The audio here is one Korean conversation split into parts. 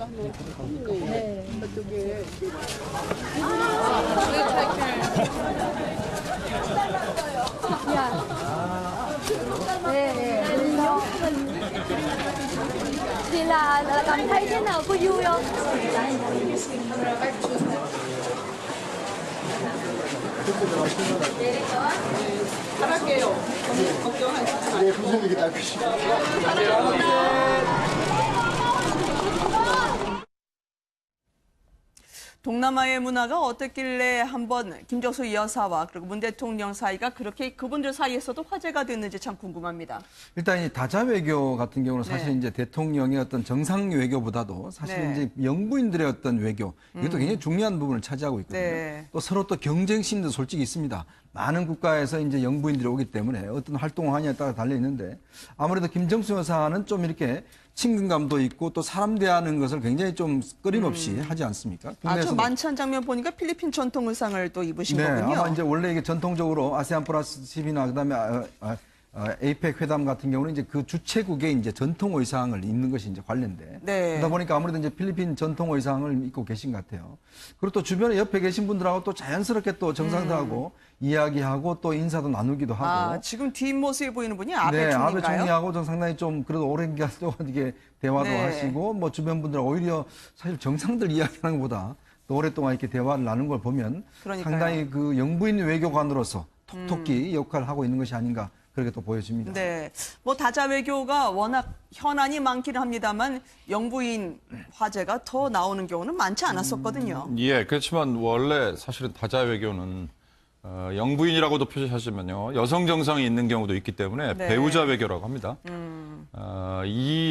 네. 저쪽에. 네. Thì là cảm thấy thế nào, có vui không? 잘할게요. 걱정하지 마세요. 네, 선생님이 닦으시고. 동남아의 문화가 어떻길래 한번 김정수 여사와 그리고 문 대통령 사이가 그렇게 그분들 사이에서도 화제가 됐는지 참 궁금합니다. 일단 이 다자 외교 같은 경우는 사실 네. 이제 대통령의 어떤 정상 외교보다도 사실 네. 이제 영부인들의 어떤 외교 이것도 굉장히 중요한 부분을 차지하고 있거든요. 네. 또 서로 또 경쟁심도 솔직히 있습니다. 많은 국가에서 이제 영부인들이 오기 때문에 어떤 활동을 하냐에 따라 달려 있는데 아무래도 김정수 여사는 좀 이렇게 친근감도 있고 또 사람 대하는 것을 굉장히 좀 끊임없이 하지 않습니까? 아주 국내에서도. 만찬 장면 보니까 필리핀 전통 의상을 또 입으신 네, 거군요. 아마 이제 원래 이게 전통적으로 아세안 플러스 10이나 그다음에 에이펙 회담 같은 경우는 이제 그 주최국의 이제 전통 의상을 입는 것이 이제 관련돼. 네. 그러다 보니까 아무래도 이제 필리핀 전통 의상을 입고 계신 것 같아요. 그리고 또 주변에 옆에 계신 분들하고 또 자연스럽게 또 정상들하고 이야기하고 또 인사도 나누기도 하고. 아, 지금 뒷모습에 보이는 분이 아베 네, 총리인가요? 아베 총리하고 좀 상당히 좀 그래도 오랜 기간 동안 이게 대화도 네. 하시고 뭐 주변 분들 오히려 사실 정상들 이야기하는 것보다 또 오랫동안 이렇게 대화를 나눈 걸 보면 그러니까요. 상당히 그 영부인 외교관으로서 톡톡히 역할을 하고 있는 것이 아닌가 그렇게 또 보여집니다. 네, 뭐 다자 외교가 워낙 현안이 많기는 합니다만 영부인 화제가 더 나오는 경우는 많지 않았었거든요. 예, 그렇지만 원래 사실은 다자 외교는 영부인이라고도 표시하시면요 여성 정상이 있는 경우도 있기 때문에 네. 배우자 외교라고 합니다.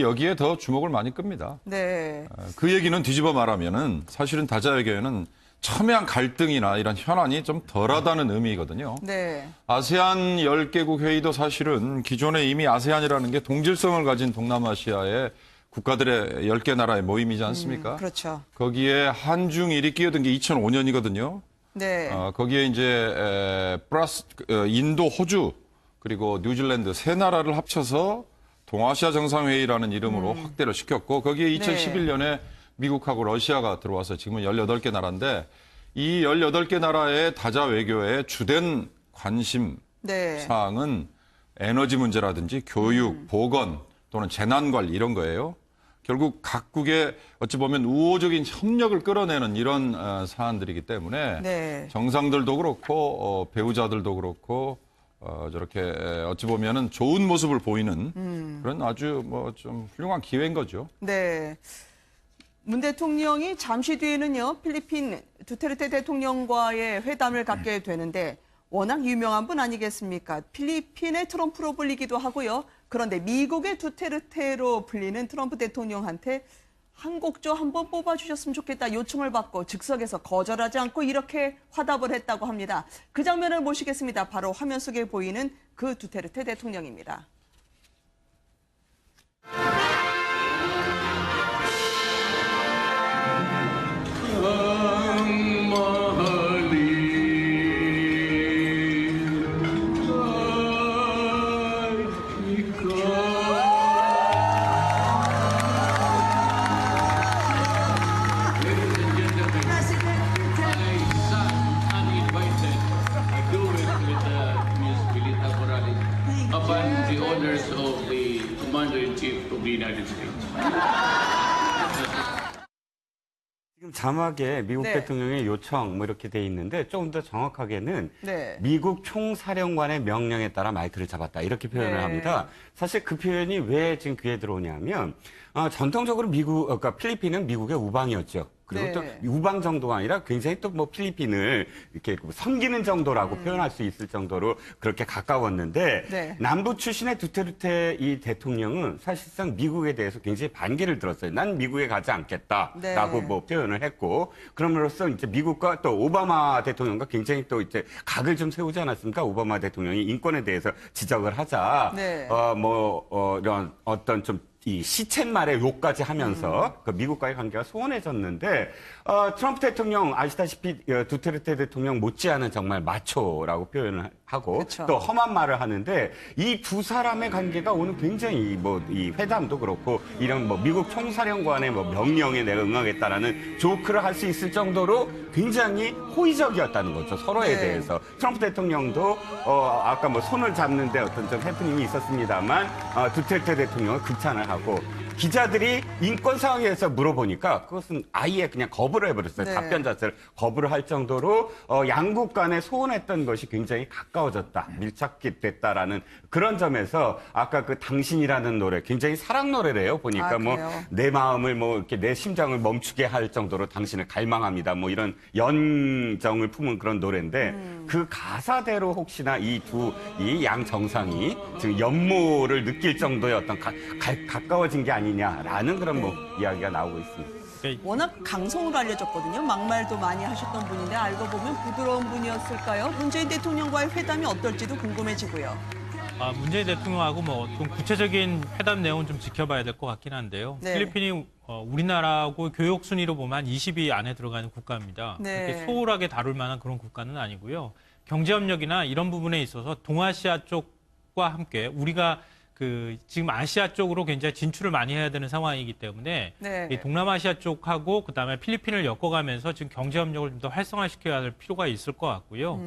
여기에 더 주목을 많이 끕니다. 네, 그 얘기는 뒤집어 말하면은 사실은 다자 외교에는 첨예한 갈등이나 이런 현안이 좀 덜하다는 의미거든요. 네, 아세안 10개국 회의도 사실은 기존에 이미 아세안이라는 게 동질성을 가진 동남아시아의 국가들의 10개 나라의 모임이지 않습니까? 그렇죠. 거기에 한중일이 끼어든 게 2005년이거든요. 네, 거기에 이제 플러스 인도, 호주 그리고 뉴질랜드 세 나라를 합쳐서 동아시아 정상회의라는 이름으로 확대를 시켰고 거기에 2011년에 미국하고 러시아가 들어와서 지금은 18개 나라인데 이 18개 나라의 다자 외교의 주된 관심 네. 사항은 에너지 문제라든지 교육, 보건 또는 재난관리 이런 거예요. 결국 각국의 어찌 보면 우호적인 협력을 끌어내는 이런 사안들이기 때문에 네. 정상들도 그렇고 배우자들도 그렇고 저렇게 어찌 보면은 좋은 모습을 보이는 그런 아주 뭐 좀 훌륭한 기회인 거죠. 네. 문 대통령이 잠시 뒤에는요, 필리핀 두테르테 대통령과의 회담을 갖게 되는데 워낙 유명한 분 아니겠습니까? 필리핀의 트럼프로 불리기도 하고요. 그런데 미국의 두테르테로 불리는 트럼프 대통령한테 한국조 한번 뽑아주셨으면 좋겠다 요청을 받고 즉석에서 거절하지 않고 이렇게 화답을 했다고 합니다. 그 장면을 모시겠습니다. 바로 화면 속에 보이는 그 두테르테 대통령입니다. upon the orders of the Commander-in-Chief of the United States. 지금 자막에 미국 네. 대통령의 요청 뭐 이렇게 돼 있는데 조금 더 정확하게는 네. 미국 총사령관의 명령에 따라 마이크를 잡았다 이렇게 표현을 네. 합니다. 사실 그 표현이 왜 지금 귀에 들어오냐면 전통적으로 그러니까 필리핀은 미국의 우방이었죠. 그리고 네. 또 우방 정도가 아니라 굉장히 또 뭐 필리핀을 이렇게 섬기는 정도라고 표현할 수 있을 정도로 그렇게 가까웠는데 네. 남부 출신의 두테르테 이 대통령은 사실상 미국에 대해서 굉장히 반기를 들었어요. 난 미국에 가지 않겠다라고 네. 뭐 표현을 했고 그럼으로써 이제 미국과 또 오바마 대통령과 굉장히 또 이제 각을 좀 세우지 않았습니까? 오바마 대통령이 인권에 대해서 지적을 하자 네. 이런 어떤 좀 이 시쳇말의 욕까지 하면서 그 미국과의 관계가 소원해졌는데 트럼프 대통령 아시다시피 두테르테 대통령 못지않은 정말 마초라고 표현을 하고 그쵸. 또 험한 말을 하는데 이 두 사람의 관계가 오늘 굉장히 뭐 이 회담도 그렇고 이런 뭐 미국 총사령관의 뭐 명령에 내가 응하겠다라는 조크를 할 수 있을 정도로 굉장히 호의적이었다는 거죠. 서로에 네. 대해서. 트럼프 대통령도 아까 뭐 손을 잡는데 어떤 좀 해프닝이 있었습니다만 두테르테 대통령을 극찬을 하고 기자들이 인권 상황에서 물어보니까 그것은 아예 그냥 거부를 해버렸어요. 네. 답변 자체를 거부를 할 정도로 양국 간에 소원했던 것이 굉장히 가까워졌다, 밀착이 됐다라는 그런 점에서 아까 그 당신이라는 노래 굉장히 사랑 노래래요. 보니까 뭐 그래요? 내 마음을 뭐 이렇게 내 심장을 멈추게 할 정도로 당신을 갈망합니다. 뭐 이런 연정을 품은 그런 노래인데 그 가사대로 혹시나 이 양 정상이 지금 연모를 느낄 정도의 어떤 가까워진 게 아니냐라는 그런 뭐 이야기가 나오고 있습니다. 워낙 강성으로 알려졌거든요. 막말도 많이 하셨던 분인데 알고 보면 부드러운 분이었을까요? 문재인 대통령과의 회담이 어떨지도 궁금해지고요. 문재인 대통령하고 뭐 좀 구체적인 회담 내용은 좀 지켜봐야 될 것 같긴 한데요. 네. 필리핀이 우리나라하고 교역 순위로 보면 한 20위 안에 들어가는 국가입니다. 네. 그렇게 소홀하게 다룰 만한 그런 국가는 아니고요. 경제협력이나 이런 부분에 있어서 동아시아 쪽과 함께 우리가 지금 아시아 쪽으로 굉장히 진출을 많이 해야 되는 상황이기 때문에 네. 이 동남아시아 쪽하고 그다음에 필리핀을 엮어가면서 지금 경제협력을 좀 더 활성화시켜야 할 필요가 있을 것 같고요.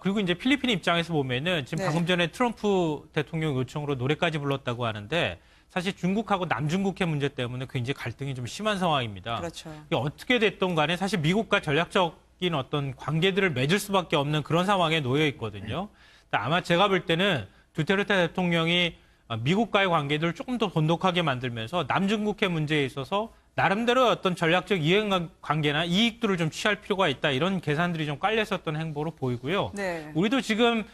그리고 이제 필리핀 입장에서 보면은 지금 네. 방금 전에 트럼프 대통령 요청으로 노래까지 불렀다고 하는데 사실 중국하고 남중국해 문제 때문에 굉장히 갈등이 좀 심한 상황입니다. 그렇죠. 이게 어떻게 됐든 간에 사실 미국과 전략적인 어떤 관계들을 맺을 수밖에 없는 그런 상황에 놓여 있거든요. 아마 제가 볼 때는 두테르테 대통령이 미국과의 관계들을 조금 더 돈독하게 만들면서 남중국해 문제에 있어서 나름대로 어떤 전략적 이해관계나 이익들을 좀 취할 필요가 있다. 이런 계산들이 좀 깔려 있었던 행보로 보이고요. 네. 우리도 지금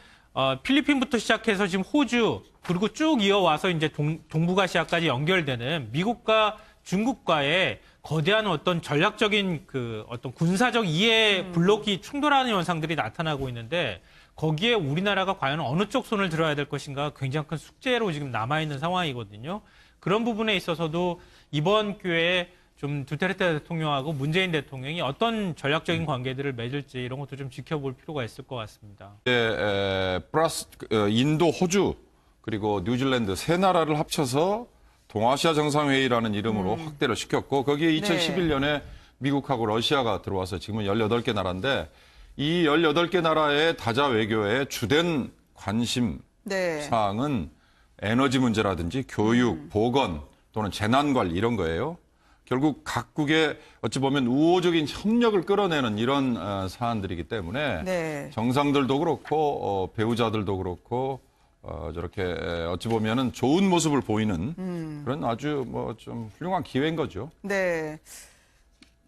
필리핀부터 시작해서 지금 호주 그리고 쭉 이어와서 이제 동북아시아까지 연결되는 미국과 중국과의 거대한 어떤 전략적인 어떤 군사적 이해 블록이 충돌하는 현상들이 나타나고 있는데 거기에 우리나라가 과연 어느 쪽 손을 들어야 될 것인가 굉장히 큰 숙제로 지금 남아있는 상황이거든요. 그런 부분에 있어서도 이번 기회에 좀 두테르테 대통령하고 문재인 대통령이 어떤 전략적인 관계들을 맺을지 이런 것도 좀 지켜볼 필요가 있을 것 같습니다. 플러스 인도, 호주 그리고 뉴질랜드 세 나라를 합쳐서 동아시아 정상회의라는 이름으로 확대를 시켰고 거기에 2011년에 미국하고 러시아가 들어와서 지금은 18개 나라인데 이 18개 나라의 다자 외교의 주된 관심 네. 사항은 에너지 문제라든지 교육, 보건 또는 재난관리 이런 거예요. 결국 각국의 어찌 보면 우호적인 협력을 끌어내는 이런 사안들이기 때문에 네. 정상들도 그렇고 배우자들도 그렇고 저렇게 어찌 보면은 좋은 모습을 보이는 그런 아주 뭐 좀 훌륭한 기회인 거죠. 네.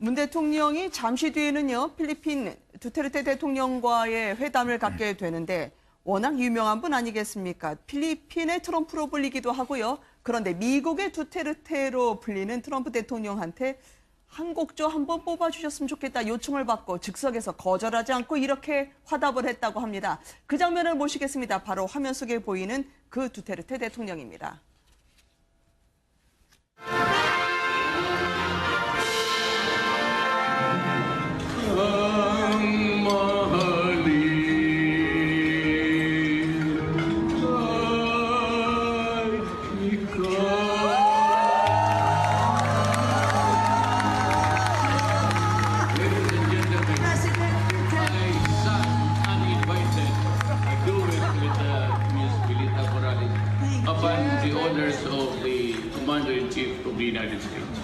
문 대통령이 잠시 뒤에는요, 필리핀 두테르테 대통령과의 회담을 갖게 되는데 워낙 유명한 분 아니겠습니까? 필리핀의 트럼프로 불리기도 하고요. 그런데 미국의 두테르테로 불리는 트럼프 대통령한테 한 곡조 한번 뽑아주셨으면 좋겠다 요청을 받고 즉석에서 거절하지 않고 이렇게 화답을 했다고 합니다. 그 장면을 모시겠습니다. 바로 화면 속에 보이는 그 두테르테 대통령입니다. Upon the orders of the Commander-in-Chief of the United States.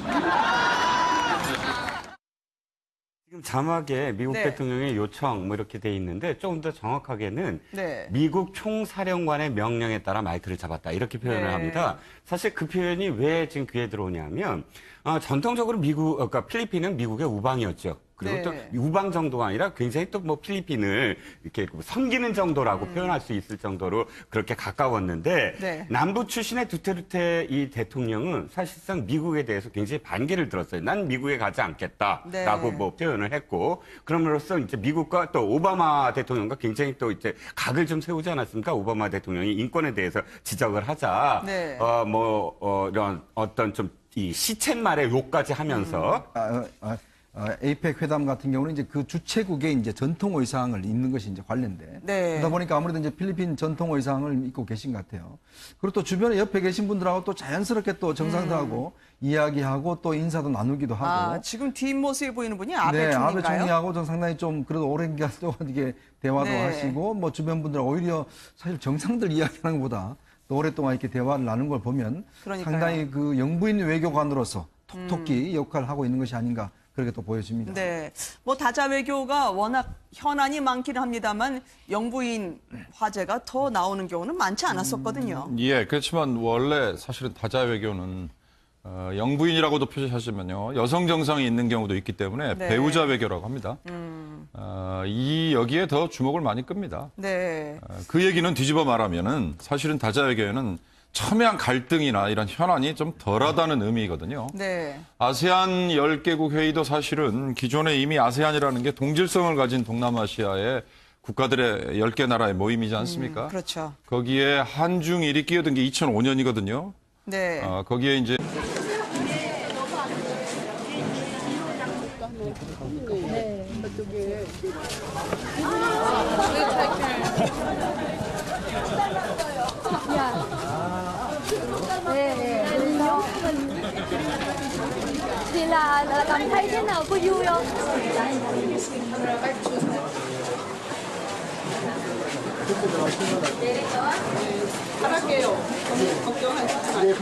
지금 자막에 미국 네. 대통령의 요청 뭐 이렇게 돼 있는데 조금 더 정확하게는 네. 미국 총사령관의 명령에 따라 마이크를 잡았다 이렇게 표현을 네. 합니다. 사실 그 표현이 왜 지금 귀에 들어오냐면 전통적으로 그러니까 필리핀은 미국의 우방이었죠. 그리고 네. 또 우방 정도가 아니라 굉장히 또 뭐 필리핀을 이렇게 섬기는 정도라고 표현할 수 있을 정도로 그렇게 가까웠는데 네. 남부 출신의 두테르테 이 대통령은 사실상 미국에 대해서 굉장히 반기를 들었어요. 난 미국에 가지 않겠다라고 네. 뭐 표현을 했고 그럼으로써 이제 미국과 또 오바마 대통령과 굉장히 또 이제 각을 좀 세우지 않았습니까? 오바마 대통령이 인권에 대해서 지적을 하자 네. 이런 어떤 좀 이 시쳇말의 욕까지 하면서 에이펙 회담 같은 경우는 이제 그 주최국의 이제 전통 의상을 입는 것이 이제 관련돼. 네. 그러다 보니까 아무래도 이제 필리핀 전통 의상을 입고 계신 것 같아요. 그리고 또 주변에 옆에 계신 분들하고 또 자연스럽게 또 정상들하고 이야기하고 또 인사도 나누기도 하고. 아, 지금 뒷모습에 보이는 분이 아베 네, 총리인가요? 아베 총리하고 좀 상당히 좀 그래도 오랜 기간 동안 이게 대화도 네. 하시고 뭐 주변 분들 오히려 사실 정상들 이야기하는 것보다 또 오랫동안 이렇게 대화를 나눈 걸 보면 그러니까요. 상당히 그 영부인 외교관으로서 톡톡히 역할을 하고 있는 것이 아닌가 그렇게 또 보여집니다. 네. 뭐 다자 외교가 워낙 현안이 많기는 합니다만 영부인 화제가 더 나오는 경우는 많지 않았었거든요. 예, 그렇지만 원래 사실은 다자 외교는 영부인이라고도 표시하시면요 여성 정상이 있는 경우도 있기 때문에 네. 배우자 외교라고 합니다. 여기에 더 주목을 많이 끕니다. 네. 그 얘기는 뒤집어 말하면은 사실은 다자 외교에는 첨예한 갈등이나 이런 현안이 좀 덜하다는 의미거든요. 네. 아세안 10개국 회의도 사실은 기존에 이미 아세안이라는 게 동질성을 가진 동남아시아의 국가들의 10개 나라의 모임이지 않습니까? 그렇죠. 거기에 한중일이 끼어든 게 2005년이거든요. 네. 거기에 이제 thì là cảm thấy thế nào, có vui không? 잘할게요. 걱정하지 마세요.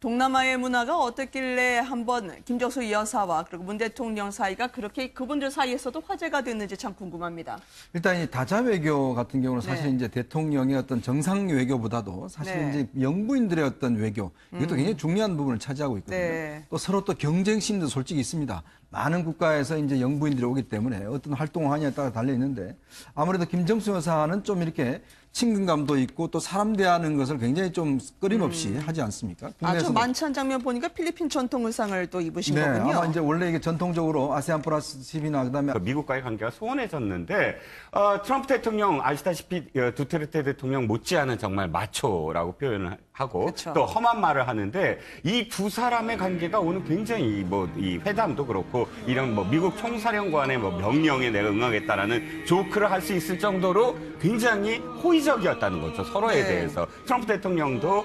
동남아의 문화가 어떻길래 한번 김정수 여사와 그리고 문 대통령 사이가 그렇게 그분들 사이에서도 화제가 됐는지 참 궁금합니다. 일단 이 다자 외교 같은 경우는 사실 네. 이제 대통령의 어떤 정상 외교보다도 사실 네. 이제 영부인들의 어떤 외교 이것도 굉장히 중요한 부분을 차지하고 있거든요. 네. 또 서로 또 경쟁심도 솔직히 있습니다. 많은 국가에서 이제 영부인들이 오기 때문에 어떤 활동을 하냐에 따라 달려 있는데 아무래도 김정수 여사는 좀 이렇게 친근감도 있고 또 사람 대하는 것을 굉장히 좀 끊임없이 하지 않습니까? 아, 저 국내에서도- 만찬 장면 보니까 필리핀 전통 의상을 또 입으신 네, 거군요. 아마 이제 원래 이게 전통적으로 아세안 플러스 10이나 그다음에 그 미국과의 관계가 소원해졌는데 트럼프 대통령 아시다시피 두테르테 대통령 못지않은 정말 마초라고 표현을 하고 그쵸. 또 험한 말을 하는데 이 두 사람의 관계가 오늘 굉장히 뭐 이 회담도 그렇고 이런 뭐 미국 총사령관의 뭐 명령에 내가 응하겠다라는 조크를 할 수 있을 정도로 굉장히 호의적이었다는 거죠 서로에 네. 대해서. 트럼프 대통령도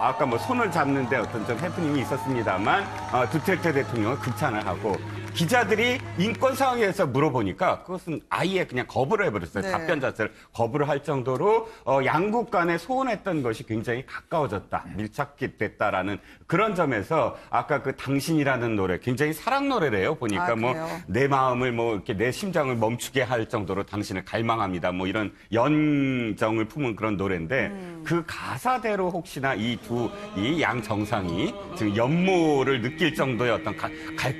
아까 뭐 손을 잡는데 어떤 좀 해프닝이 있었습니다만 두테르테 대통령은 극찬을 하고 기자들이 인권 상황에서 물어보니까 그것은 아예 그냥 거부를 해버렸어요. 네. 답변 자체를 거부를 할 정도로 양국 간에 소원했던 것이 굉장히 가까워졌다, 밀착이 됐다라는 그런 점에서 아까 그 당신이라는 노래 굉장히 사랑 노래래요. 보니까 아, 뭐 그래요? 내 마음을 뭐 이렇게 내 심장을 멈추게 할 정도로 당신을 갈망합니다. 뭐 이런 연정을 품은 그런 노래인데 그 가사대로 혹시나 이 양 정상이 지금 연모를 느낄 정도의 어떤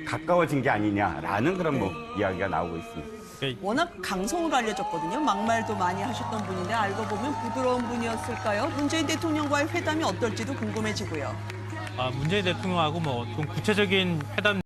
가까워진 게 아니냐라는 그런 뭐 이야기가 나오고 있습니다. 워낙 강성으로 알려졌거든요. 막말도 많이 하셨던 분인데 알고 보면 부드러운 분이었을까요? 문재인 대통령과의 회담이 어떨지도 궁금해지고요. 문재인 대통령하고 뭐 좀 구체적인 회담